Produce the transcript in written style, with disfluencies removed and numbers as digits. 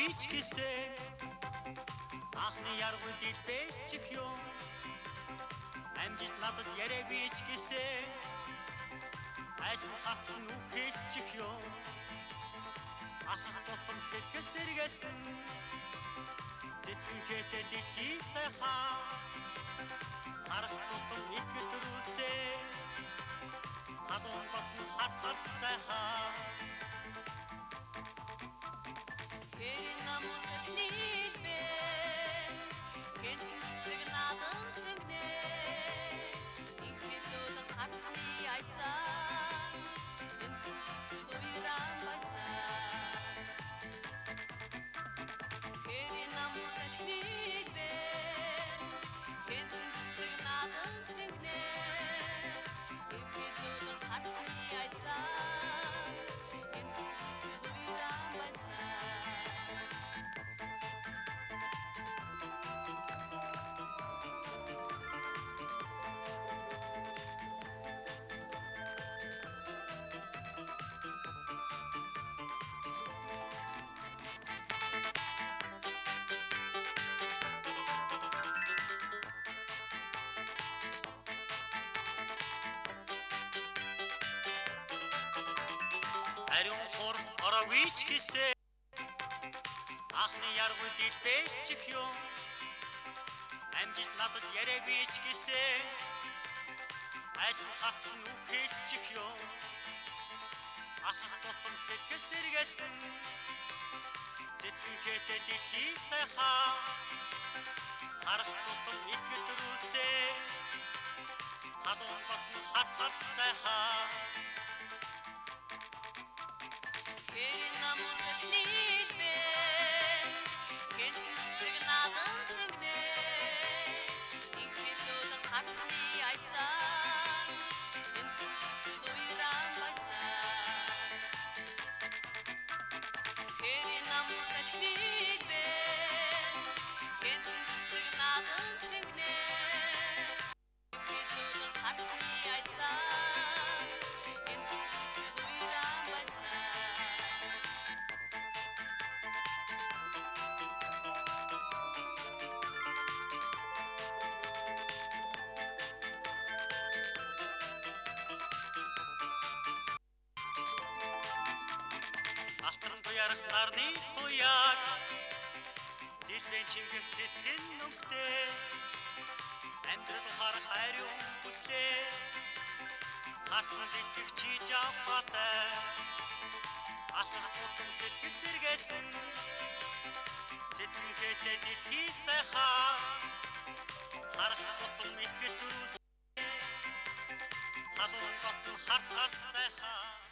бич гэсэн анхны яргуу дэлбэчих юм амжилт надад яриа бич гэсэн аль хатсан үг хэлчих юм ахах тутам сэтгэл сэргээсэн цэцэнхэтэ дэлхий сайхан харах тутам итгэл төрүүлсэ халуун батн харцарт сайхан Хэрийн намуу салхинилбэ гэнцэн цэцэг наадам цэнгнэ инхэтүүд харцны айсан гэнцэн цэцэг уйран байснаа Хэрийн намуу салхинилбэ гэнцэн цэцэг наадам цэнгнэ инхэтүүд харцны айсан гэнцэн цэцэг уйран байснаа ариун хор орович гэсэн анхны яргуу дэлбэчих юм амжилт надад яриа бич гэсэн аль хатсан үг хэлчих юм ахах тутам сэтгэл сэргээсэн цэцэнхэтэ дэлхий сайхан харах тутам итгэл төрүүлсэ халуун батн харцарт сайхан Хэрийн намуу салхинилбэ гэнцэн цэцэг наадам цэнгнэ инхэтүүд харцны айсан гэнцэн цэцэг уйран байснаа Хэрийн намуу салхинилбэ гэнцэн цэцэг наадам цэнгнэ инхэтүүд харцны айсан гэнцэн цэцэг уйран байснаа Алтан туярах нарны туяаг дэлбэн чимгэн цэцгэн нүгтэй амьдрал харах ариун хүслээ харцны дэлгэх чи жавхатай алхах тутам сэтгэл сэргээсэн цэцэнхэтэ дэлхий сайхан харах тутам итгэл төрүүлсэн халуун батн харцгарт сайхан